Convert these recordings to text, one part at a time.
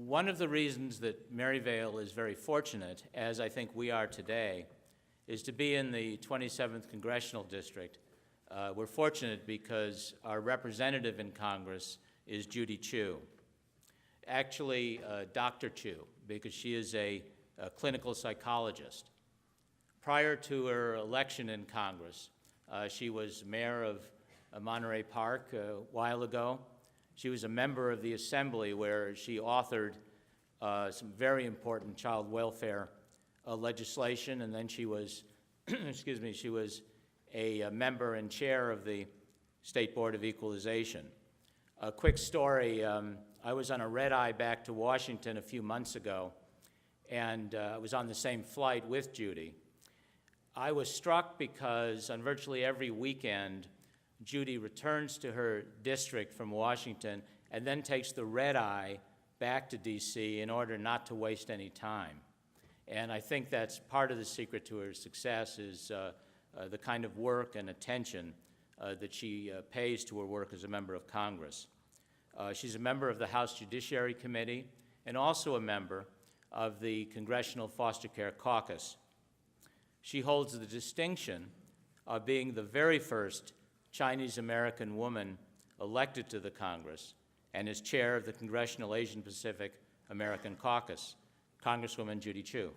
One of the reasons that Maryvale is very fortunate, as I think we are today, is to be in the 27th Congressional District. We're fortunate because our representative in Congress is Judy Chu. Actually, Dr. Chu, because she is a clinical psychologist. Prior to her election in Congress, she was mayor of Monterey Park a while ago. She was a member of the Assembly where she authored some very important child welfare legislation, and then she was, excuse me, she was a member and chair of the State Board of Equalization. A quick story, I was on a red-eye back to Washington a few months ago, and I was on the same flight with Judy. I was struck because on virtually every weekend, Judy returns to her district from Washington and then takes the red-eye back to D.C. in order not to waste any time. And I think that's part of the secret to her success is the kind of work and attention that she pays to her work as a member of Congress. She's a member of the House Judiciary Committee and also a member of the Congressional Foster Care Caucus. She holds the distinction of being the very first Chinese-American woman elected to the Congress and is chair of the Congressional Asian Pacific American Caucus. Congresswoman Judy Chu.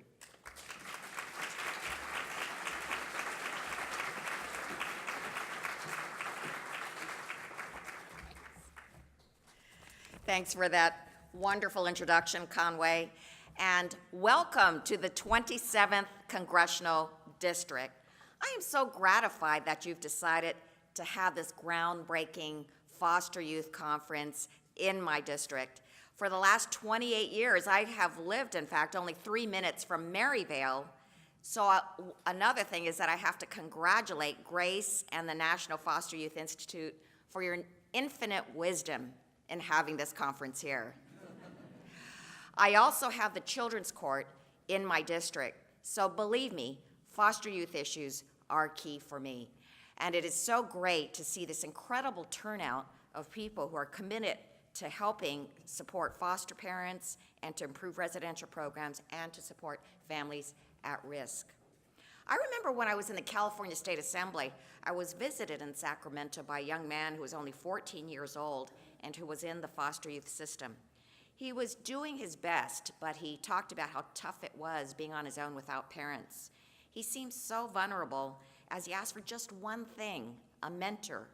Thanks for that wonderful introduction, Conway, and welcome to the 27th Congressional District. I am so gratified that you've decided to have this groundbreaking foster youth conference in my district. For the last 28 years, I have lived, in fact, only 3 minutes from Maryvale. So another thing is that I have to congratulate Grace and the National Foster Youth Institute for your infinite wisdom in having this conference here. I also have the Children's Court in my district. So believe me, foster youth issues are key for me. And it is so great to see this incredible turnout of people who are committed to helping support foster parents and to improve residential programs and to support families at risk. I remember when I was in the California State Assembly, I was visited in Sacramento by a young man who was only 14 years old and who was in the foster youth system. He was doing his best, but he talked about how tough it was being on his own without parents. He seemed so vulnerable as he asked for just one thing, a mentor.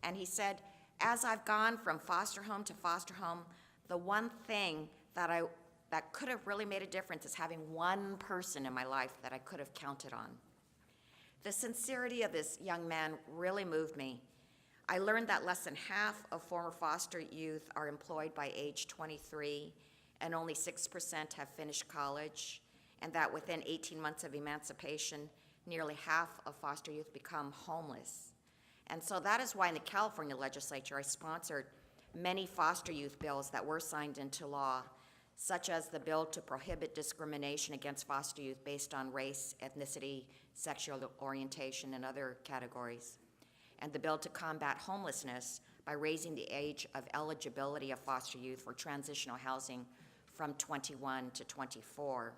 And he said, as I've gone from foster home to foster home, the one thing that could have really made a difference is having one person in my life that I could have counted on. The sincerity of this young man really moved me. I learned that less than half of former foster youth are employed by age 23, and only 6% have finished college, and that within 18 months of emancipation, nearly half of foster youth become homeless. And so that is why in the California legislature, I sponsored many foster youth bills that were signed into law, such as the bill to prohibit discrimination against foster youth based on race, ethnicity, sexual orientation, and other categories, and the bill to combat homelessness by raising the age of eligibility of foster youth for transitional housing from 21 to 24,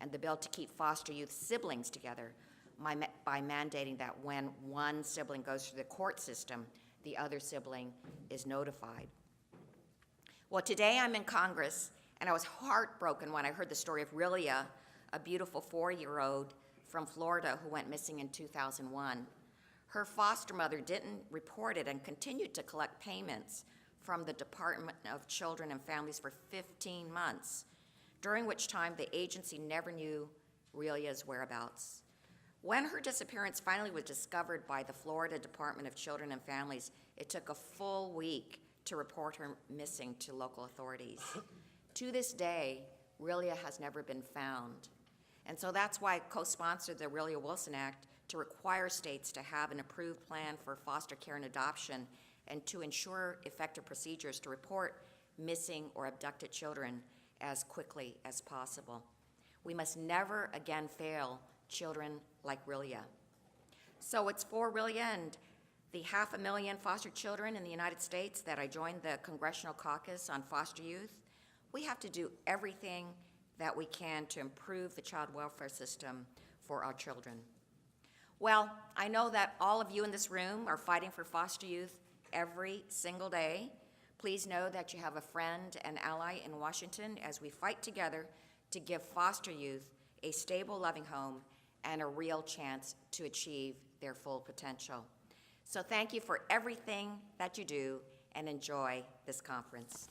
and the bill to keep foster youth siblings together by mandating that when one sibling goes through the court system, the other sibling is notified. Well, today I'm in Congress, and I was heartbroken when I heard the story of Rilia, a beautiful 4-year-old from Florida who went missing in 2001. Her foster mother didn't report it and continued to collect payments from the Department of Children and Families for 15 months, during which time the agency never knew Rilia's whereabouts. When her disappearance finally was discovered by the Florida Department of Children and Families, it took a full week to report her missing to local authorities. To this day, Rilia has never been found. And so that's why I co-sponsored the Rilia Wilson Act to require states to have an approved plan for foster care and adoption and to ensure effective procedures to report missing or abducted children as quickly as possible. We must never again fail children like Rilia. So it's for Rilia and the 500,000 foster children in the United States that I joined the Congressional Caucus on Foster Youth. we have to do everything that we can to improve the child welfare system for our children. Well, I know that all of you in this room are fighting for foster youth every single day. Please know that you have a friend and ally in Washington as we fight together to give foster youth a stable, loving home and a real chance to achieve their full potential. So thank you for everything that you do, and enjoy this conference.